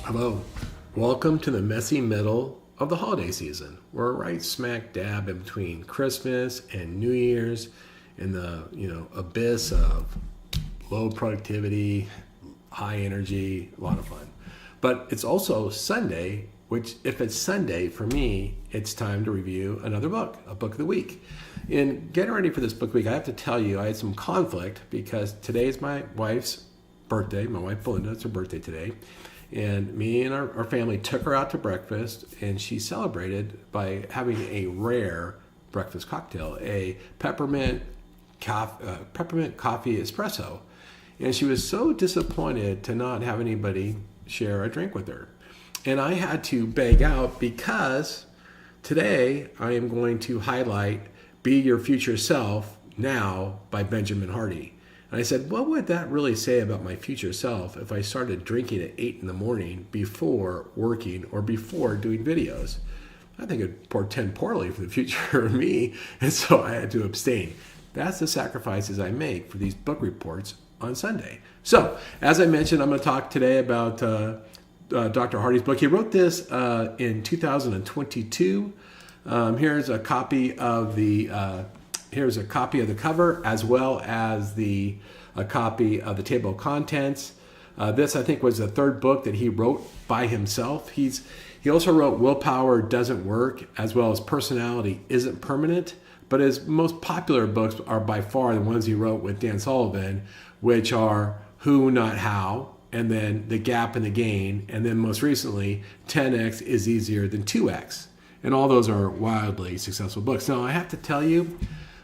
Hello. Welcome to the messy middle of the holiday season. We're right smack dab in between Christmas and New Year's in the, abyss of low productivity, high energy, a lot of fun. But it's also Sunday, which if it's Sunday for me, it's time to review another book, a book of the week. In getting ready for this book week, I have to tell you I had some conflict because today is my wife's birthday. My wife Belinda, it's her birthday today. And me and our family took her out to breakfast, and she celebrated by having a rare breakfast cocktail, a peppermint coffee espresso. And she was so disappointed to not have anybody share a drink with her. And I had to beg out because today I am going to highlight Be Your Future Self Now by Benjamin Hardy. And I said, what would that really say about my future self if I started drinking at 8 in the morning before working or before doing videos? I think it'd portend poorly for the future of me, and so I had to abstain. That's the sacrifices I make for these book reports on Sunday. So, as I mentioned, I'm going to talk today about Dr. Hardy's book. He wrote this in 2022. Here's a copy of the cover, as well as a copy of the table of contents. This, I think, was the third book that he wrote by himself. He also wrote Willpower Doesn't Work, as well as Personality Isn't Permanent. But his most popular books are by far the ones he wrote with Dan Sullivan, which are Who, Not How, and then The Gap and the Gain, and then most recently, 10x is easier than 2x. And all those are wildly successful books. Now, I have to tell you,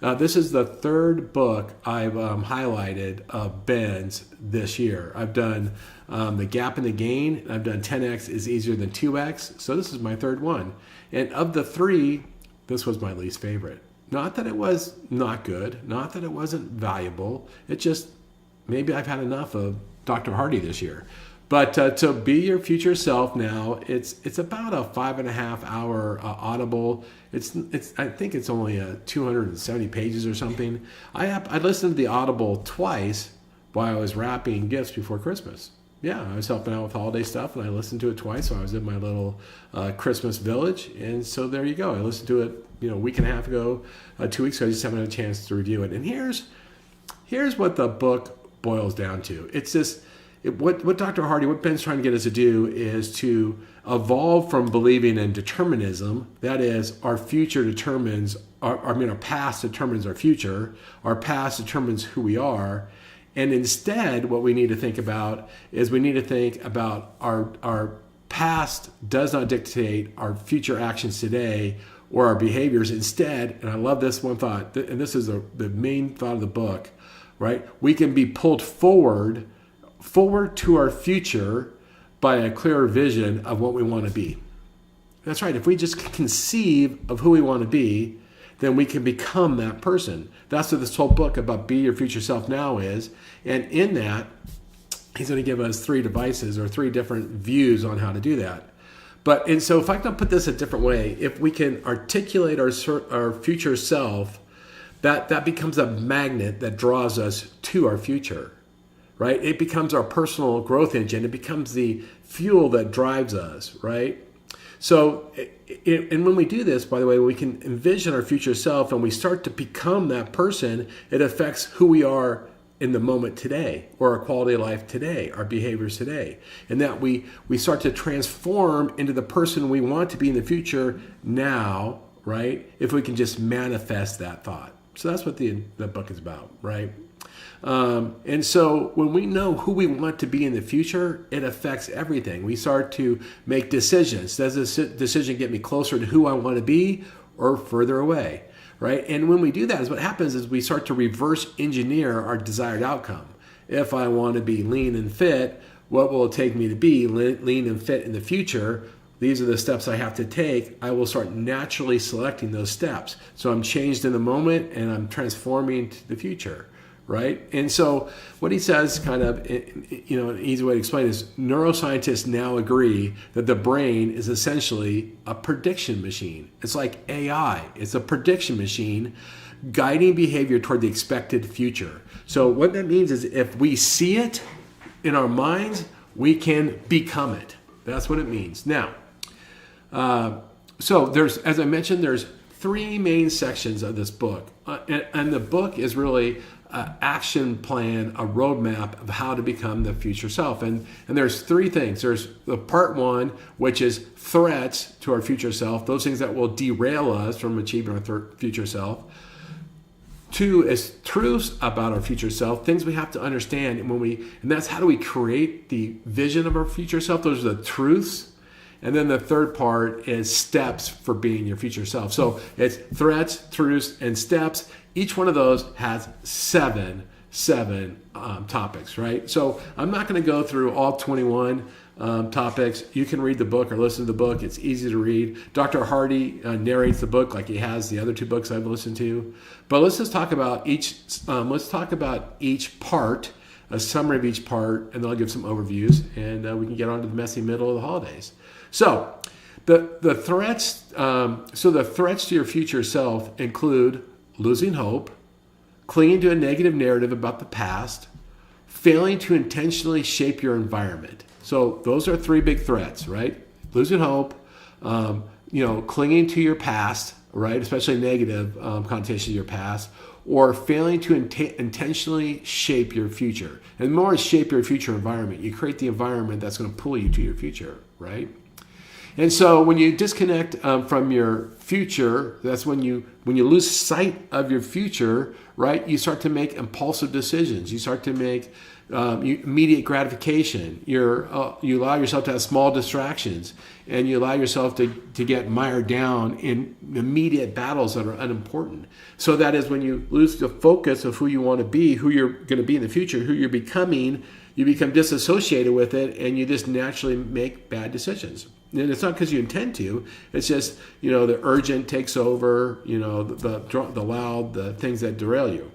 this is the third book I've highlighted of Ben's this year. I've done The Gap and the Gain. I've done 10x is easier than 2x. So this is my third one. And of the three, this was my least favorite. Not that it was not good, not that it wasn't valuable. It just, maybe I've had enough of Dr. Hardy this year. But to Be Your Future Self Now, it's about a 5.5 hour Audible. I think it's only 270 pages or something. I listened to the Audible twice while I was wrapping gifts before Christmas. Yeah, I was helping out with holiday stuff, and I listened to it twice. So I was in my little Christmas village, and so there you go. I listened to it, a week and a half ago, 2 weeks ago. I just haven't had a chance to review it. And here's what the book boils down to. It's this. What Dr. Hardy, what Ben's trying to get us to do is to evolve from believing in determinism. That is, our future determines, our past determines our future. Our past determines who we are. And instead, what we need to think about is we need to think about our past does not dictate our future actions today or our behaviors. Instead, and I love this one thought, and this is the main thought of the book, right? We can be pulled forward to our future by a clearer vision of what we want to be. That's right. If we just conceive of who we want to be, then we can become that person. That's what this whole book about Be Your Future Self Now is. And in that, he's going to give us 3 devices or 3 different views on how to do that. And so if I can put this a different way, if we can articulate our future self, that becomes a magnet that draws us to our future. Right? It becomes our personal growth engine. It becomes the fuel that drives us, right? So, and when we do this, by the way, we can envision our future self and we start to become that person. It affects who we are in the moment today, or our quality of life today, our behaviors today. And that we start to transform into the person we want to be in the future now, right? If we can just manifest that thought. So that's what the book is about, right? And so when we know who we want to be in the future, it affects everything. We start to make decisions. Does this decision get me closer to who I want to be or further away, right? And when we do that, what happens is we start to reverse engineer our desired outcome. If I want to be lean and fit, what will it take me to be lean and fit in the future? These are the steps I have to take. I will start naturally selecting those steps. So I'm changed in the moment and I'm transforming to the future. Right? And so what he says, kind of, an easy way to explain is neuroscientists now agree that the brain is essentially a prediction machine. It's like AI. It's a prediction machine guiding behavior toward the expected future. So what that means is if we see it in our minds, we can become it. That's what it means. Now, so there's, as I mentioned, there's three main sections of this book. And the book is really an action plan, a roadmap of how to become the future self. And there's three things. There's the part one, which is threats to our future self, those things that will derail us from achieving our future self. Two is truths about our future self, things we have to understand. And that's how do we create the vision of our future self. Those are the truths. And then the third part is steps for being your future self. So it's threats, truths, and steps. Each one of those has seven topics, right? So I'm not going to go through all 21 topics. You can read the book or listen to the book. It's easy to read. Dr. Hardy narrates the book like he has the other two books I've listened to. But let's just talk about each. Let's talk about each part, a summary of each part, and then I'll give some overviews, and we can get on to the messy middle of the holidays. So the threats. So the threats to your future self include losing hope, clinging to a negative narrative about the past, failing to intentionally shape your environment. So those are three big threats, right? Losing hope, clinging to your past, right? Especially negative connotations of your past, or failing to intentionally shape your future. And more is shape your future environment. You create the environment that's going to pull you to your future, right? And so when you disconnect from your future, that's when you lose sight of your future, right? You start to make impulsive decisions. You start to make immediate gratification. You allow yourself to have small distractions, and you allow yourself to get mired down in immediate battles that are unimportant. So that is when you lose the focus of who you want to be, who you're going to be in the future, who you're becoming. You become disassociated with it, and you just naturally make bad decisions. And it's not because you intend to. It's just, the urgent takes over, the loud, the things that derail you.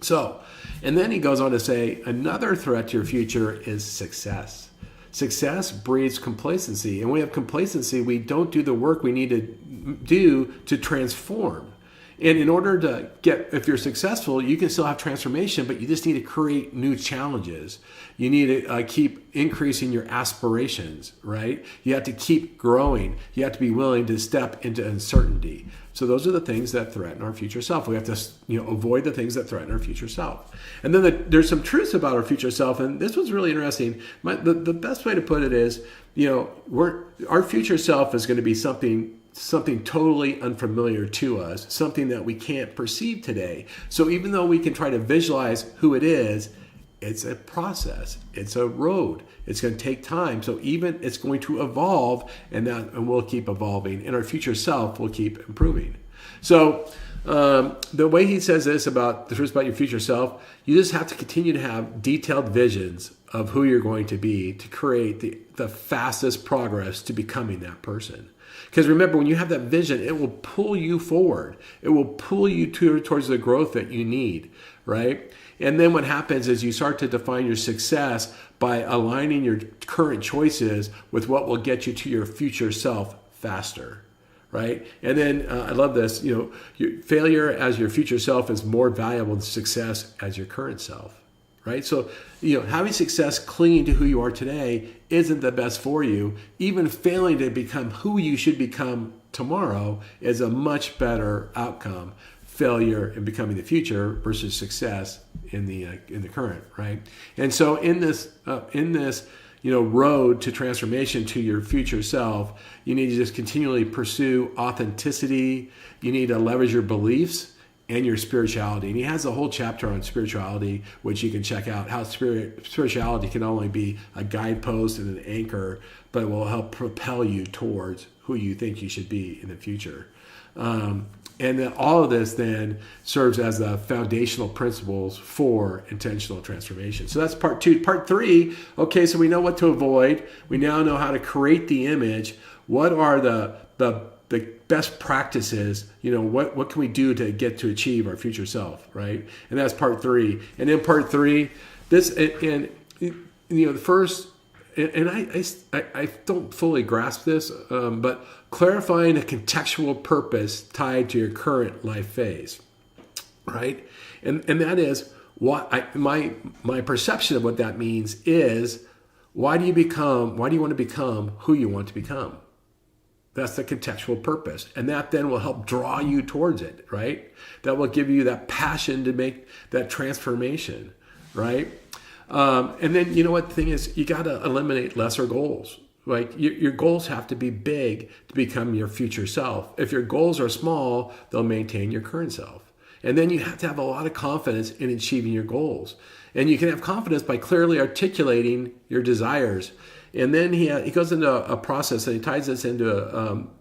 So, and then he goes on to say, another threat to your future is success. Success breeds complacency. And when we have complacency, we don't do the work we need to do to transform. And in order to if you're successful, you can still have transformation, but you just need to create new challenges. You need to keep increasing your aspirations, right? You have to keep growing. You have to be willing to step into uncertainty. So those are the things that threaten our future self. We have to avoid the things that threaten our future self. And then there's some truths about our future self, and this was really interesting. The best way to put it is, our future self is going to be something totally unfamiliar to us, something that we can't perceive today. So even though we can try to visualize who it is, it's a process. It's a road. It's going to take time. So even it's going to evolve, and we'll keep evolving, and our future self will keep improving. So the way he says this about the truth about your future self, you just have to continue to have detailed visions of who you're going to be to create the fastest progress to becoming that person. Because remember, when you have that vision, it will pull you forward. It will pull you towards the growth that you need, right? And then what happens is you start to define your success by aligning your current choices with what will get you to your future self faster, right? And then I love this, your failure as your future self is more valuable than success as your current self. Right? So, having success clinging to who you are today isn't the best for you. Even failing to become who you should become tomorrow is a much better outcome. Failure in becoming the future versus success in the current, right? And so in this road to transformation to your future self, you need to just continually pursue authenticity. You need to leverage your beliefs and your spirituality. And he has a whole chapter on spirituality, which you can check out, how spirituality can only be a guidepost and an anchor, but it will help propel you towards who you think you should be in the future. And then all of this then serves as the foundational principles for intentional transformation. So that's part two. Part three, okay, so we know what to avoid. We now know how to create the image. What are the best practices, what can we do to get to achieve our future self, right? And that's part three. And in part three, the first, and I don't fully grasp this, but clarifying a contextual purpose tied to your current life phase, right? And that is what my perception of what that means is, Why do you want to become who you want to become? That's the contextual purpose. And that then will help draw you towards it, right? That will give you that passion to make that transformation, right? And then, you know what the thing is, you got to eliminate lesser goals. Like your goals have to be big to become your future self. If your goals are small, they'll maintain your current self. And then you have to have a lot of confidence in achieving your goals. And you can have confidence by clearly articulating your desires. And then he goes into a process, and he ties this into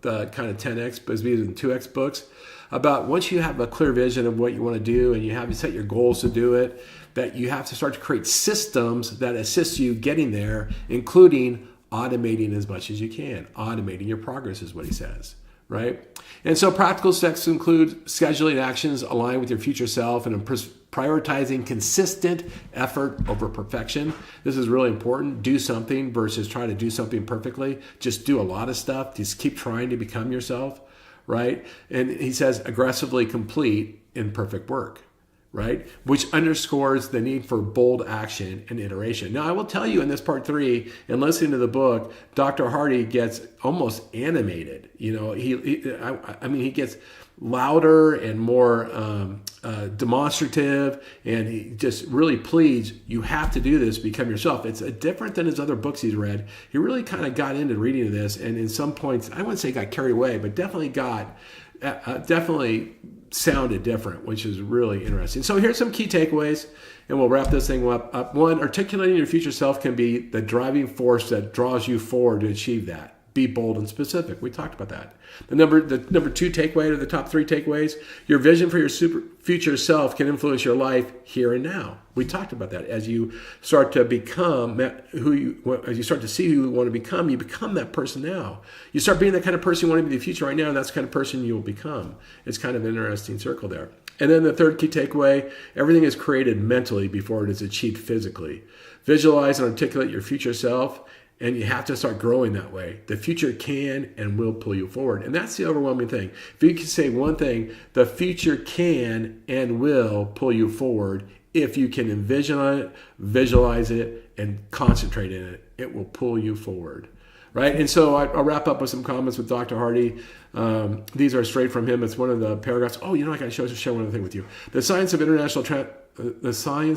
the kind of 10X, but in 2X books, about once you have a clear vision of what you want to do and you set your goals to do it, that you have to start to create systems that assist you getting there, including automating as much as you can. Automating your progress is what he says, right? And so practical steps include scheduling actions aligned with your future self and prioritizing consistent effort over perfection. This is really important. Do something versus try to do something perfectly. Just do a lot of stuff. Just keep trying to become yourself, right? And he says aggressively complete imperfect work, right? Which underscores the need for bold action and iteration. Now, I will tell you in this part 3, and listening to the book, Dr. Hardy gets almost animated. You know, he gets louder and more demonstrative, and he just really pleads, you have to do this, become yourself. It's different than his other books he's read. He really kind of got into reading of this, and in some points, I wouldn't say got carried away, but definitely sounded different, which is really interesting. So here's some key takeaways, and we'll wrap this thing up. 1, articulating your future self can be the driving force that draws you forward to achieve that. Be bold and specific. We talked about that. The number 2 takeaway, or the top 3 takeaways, your vision for your future self can influence your life here and now. We talked about that. As you start to become as you start to see who you want to become, you become that person now. You start being the kind of person you want to be in the future right now, and that's the kind of person you will become. It's kind of an interesting circle there. And then the 3rd key takeaway, everything is created mentally before it is achieved physically. Visualize and articulate your future self, and you have to start growing that way. The future can and will pull you forward. And that's the overwhelming thing. If you can say one thing, the future can and will pull you forward. If you can envision it, visualize it, and concentrate in it, it will pull you forward. Right? And so I'll wrap up with some comments with Dr. Hardy. These are straight from him. It's one of the paragraphs. Oh, I got to share one other thing with you. The science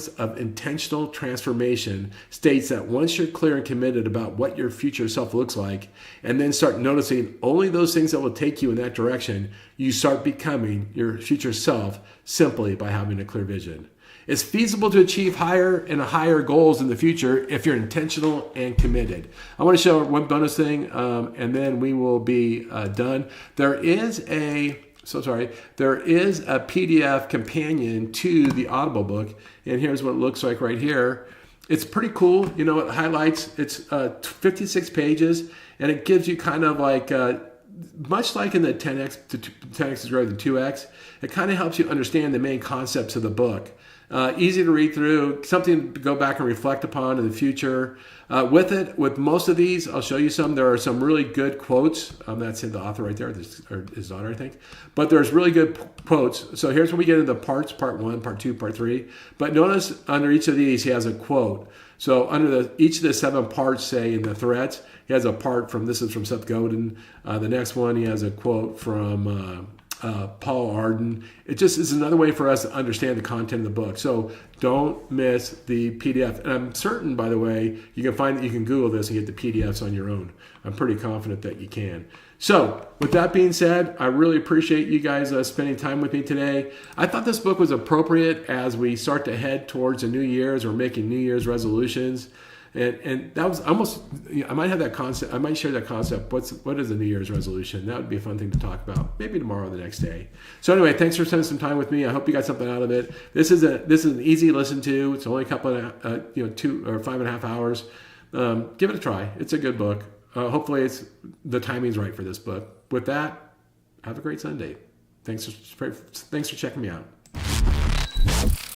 of intentional transformation states that once you're clear and committed about what your future self looks like, and then start noticing only those things that will take you in that direction, you start becoming your future self simply by having a clear vision. It's feasible to achieve higher and higher goals in the future if you're intentional and committed. I want to show one bonus thing, and then we will be done. There is a PDF companion to the Audible book, and here's what it looks like right here. It's pretty cool. It highlights, it's 56 pages, and it gives you kind of like, much like in the 10X is greater than 2X, it kind of helps you understand the main concepts of the book. Easy to read through, something to go back and reflect upon in the future. With most of these, I'll show you some. There are some really good quotes. That's the author right there, or his daughter, I think. But there's really good quotes. So here's when we get into parts, part 1, part 2, part 3. But notice under each of these, he has a quote. So under each of the 7 parts, say in the threads, he has a part this is from Seth Godin. The next one, he has a quote from Paul Arden. It just is another way for us to understand the content of the book. So don't miss the PDF. And I'm certain, by the way, you can Google this and get the PDFs on your own. I'm pretty confident that you can. So with that being said, I really appreciate you guys spending time with me today. I thought this book was appropriate as we start to head towards the New Year's or making New Year's resolutions. And that was almost, I might have that concept. I might share that concept. What is a New Year's resolution? That would be a fun thing to talk about. Maybe tomorrow or the next day. So anyway, thanks for spending some time with me. I hope you got something out of it. This is an easy listen to. It's only a couple of 2 or 5.5 hours. Give it a try. It's a good book. Hopefully, the timing's right for this book. With that, have a great Sunday. Thanks for checking me out.